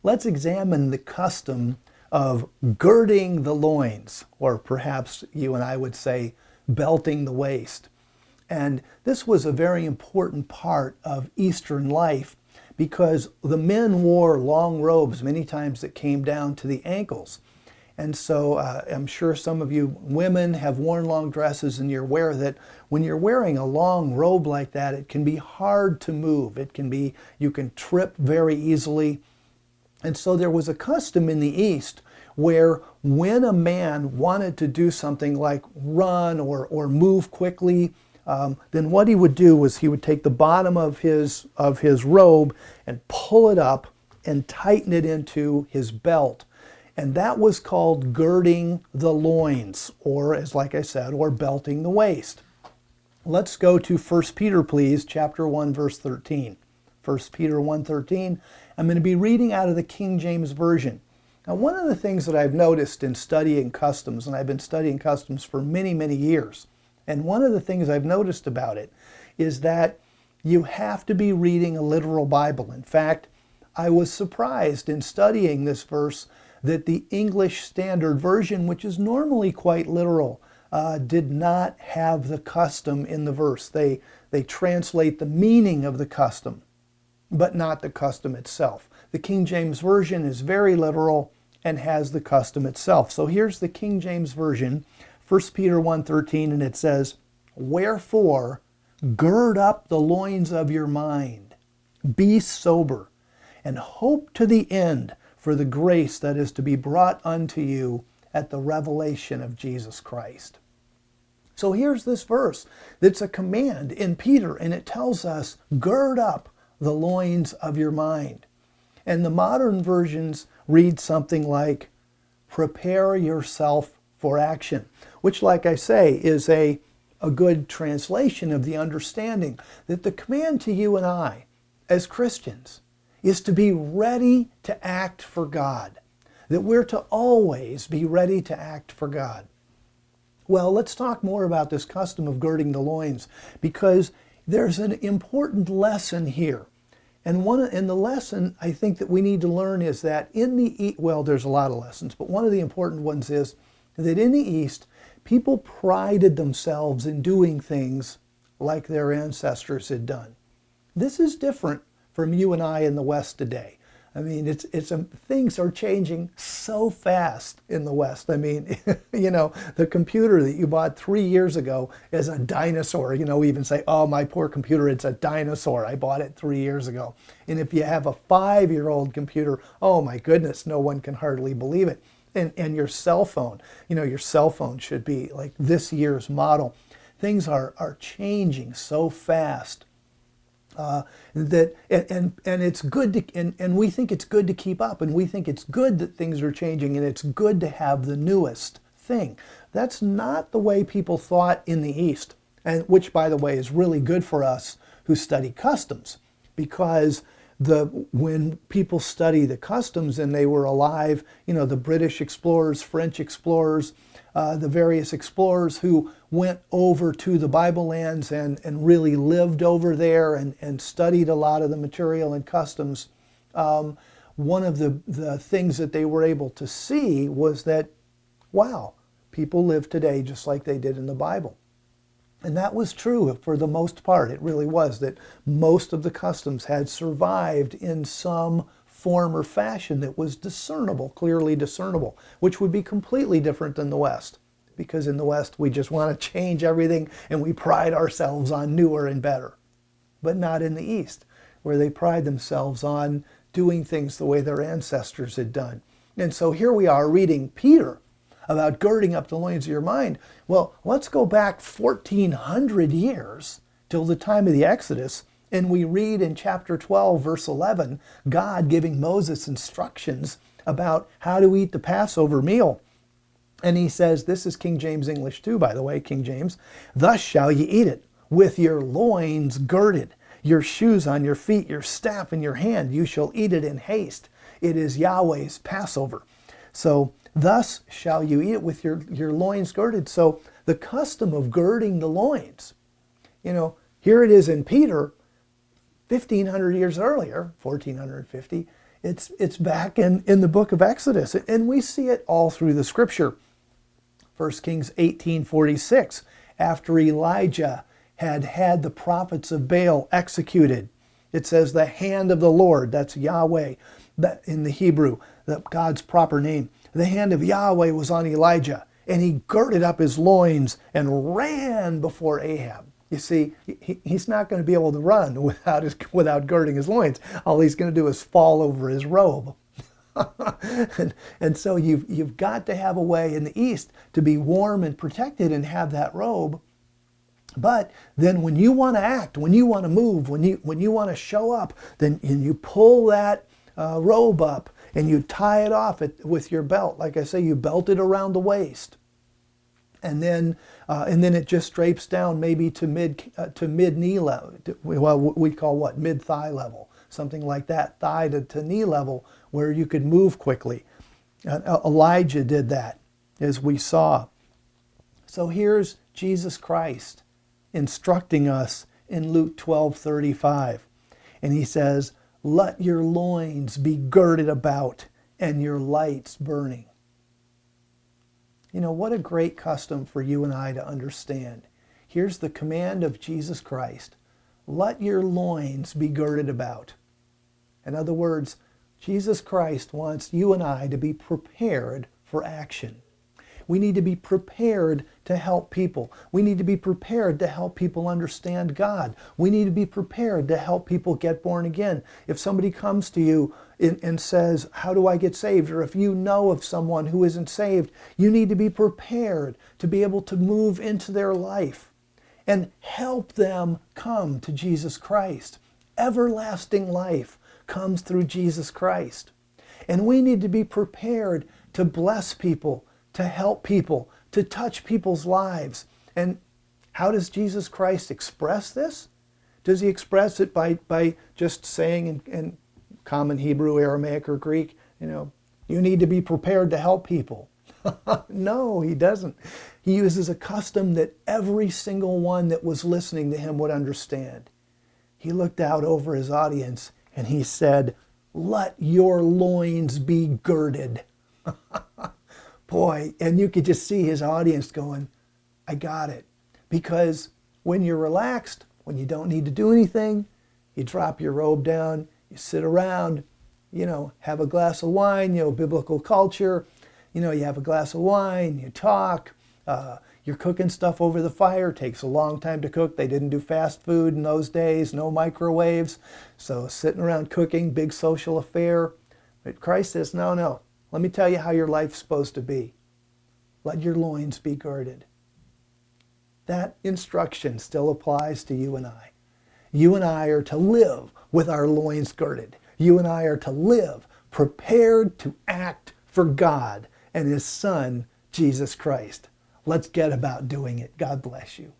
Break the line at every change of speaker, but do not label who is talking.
let's examine the custom of girding the loins, or perhaps you and I would say belting the waist. And this was a very important part of Eastern life because the men wore long robes many times that came down to the ankles. And so I'm sure some of you women have worn long dresses, and you're aware that when you're wearing a long robe like that, it can be hard to move. You can trip very easily. And so there was a custom in the East where when a man wanted to do something like run or move quickly, then what he would do was he would take the bottom of his robe and pull it up and tighten it into his belt. And that was called girding the loins, or as like I said, or belting the waist. Let's go to 1 Peter, please, chapter 1, verse 13. 1 Peter 1:13. I'm going to be reading out of the King James Version. Now, one of the things that I've noticed in studying customs, and I've been studying customs for many, many years, and one of the things I've noticed about it is that you have to be reading a literal Bible. In fact, I was surprised in studying this verse that the English Standard Version, which is normally quite literal, did not have the custom in the verse. They translate the meaning of the custom, but not the custom itself. The King James Version is very literal and has the custom itself. So here's the King James Version, 1 Peter 1:13, and it says, "Wherefore, gird up the loins of your mind, be sober, and hope to the end for the grace that is to be brought unto you at the revelation of Jesus Christ." So here's this verse that's a command in Peter, and it tells us, gird up the loins of your mind. And the modern versions read something like, prepare yourself for action, which, like I say, is a good translation of the understanding that the command to you and I as Christians is to be ready to act for God, that we're to always be ready to act for God. Well, let's talk more about this custom of girding the loins, because there's an important lesson here. And the lesson I think that we need to learn is that there's a lot of lessons, but one of the important ones is that in the East, people prided themselves in doing things like their ancestors had done. This is different from you and I in the West today. I mean, things are changing so fast in the West. I mean, the computer that you bought 3 years ago is a dinosaur. We even say, oh, my poor computer, it's a dinosaur. I bought it 3 years ago. And if you have a 5-year-old computer, oh my goodness, no one can hardly believe it. And your cell phone, your cell phone should be like this year's model. Things are changing so fast. That it's good and we think it's good to keep up, and we think it's good that things are changing, and it's good to have the newest thing. That's not the way people thought in the East, and which, by the way, is really good for us who study customs, because when people study the customs and they were alive, the British explorers, French explorers, the various explorers who went over to the Bible lands and really lived over there and studied a lot of the material and customs, one of the things that they were able to see was that, wow, people live today just like they did in the Bible. And that was true for the most part. It really was, that most of the customs had survived in some form or fashion that was discernible, clearly discernible, which would be completely different than the West. Because in the West, we just want to change everything and we pride ourselves on newer and better. But not in the East, where they pride themselves on doing things the way their ancestors had done. And so here we are reading Peter about girding up the loins of your mind. Well, let's go back 1,400 years till the time of the Exodus, and we read in chapter 12, verse 11, God giving Moses instructions about how to eat the Passover meal. And he says, this is King James English too, by the way, King James, "Thus shall ye eat it, with your loins girded, your shoes on your feet, your staff in your hand. You shall eat it in haste. It is Yahweh's Passover." So, thus shall you eat it with your loins girded. So the custom of girding the loins, here it is in Peter, 1,500 years earlier, 1,450, It's back in the book of Exodus, and we see it all through the scripture. 1 Kings 18:46, after Elijah had the prophets of Baal executed, it says the hand of the Lord, that's Yahweh that in the Hebrew, God's proper name, the hand of Yahweh was on Elijah, and he girded up his loins and ran before Ahab. You see, he's not going to be able to run without girding his loins. All he's going to do is fall over his robe. and so you've got to have a way in the East to be warm and protected and have that robe. But then when you want to act, when you want to move, when you want to show up, then you pull that robe up and you tie it off with your belt. Like I say, you belt it around the waist. And then it just drapes down maybe to mid knee level. Well, we call what? Mid thigh level, something like that, thigh to knee level, where you could move quickly. Elijah did that, as we saw. So here's Jesus Christ instructing us in Luke 12:35, and he says, "Let your loins be girded about and your lights burning." You know, what a great custom for you and I to understand. Here's the command of Jesus Christ. Let your loins be girded about. In other words, Jesus Christ wants you and I to be prepared for action. We need to be prepared to help people. We need to be prepared to help people understand God. We need to be prepared to help people get born again. If somebody comes to you and says, "How do I get saved?" or if you know of someone who isn't saved, you need to be prepared to be able to move into their life and help them come to Jesus Christ. Everlasting life comes through Jesus Christ. And we need to be prepared to bless people, to help people, to touch people's lives. And how does Jesus Christ express this? Does he express it by just saying in common Hebrew, Aramaic, or Greek, you need to be prepared to help people? No, he doesn't. He uses a custom that every single one that was listening to him would understand. He looked out over his audience and he said, "Let your loins be girded." Boy, and you could just see his audience going, "I got it." Because when you're relaxed, when you don't need to do anything, you drop your robe down, you sit around, have a glass of wine, biblical culture, you have a glass of wine, you talk, you're cooking stuff over the fire. It takes a long time to cook. They didn't do fast food in those days, no microwaves. So sitting around cooking, big social affair. But Christ says, no. Let me tell you how your life's supposed to be. Let your loins be girded. That instruction still applies to you and I. You and I are to live with our loins girded. You and I are to live prepared to act for God and His Son, Jesus Christ. Let's get about doing it. God bless you.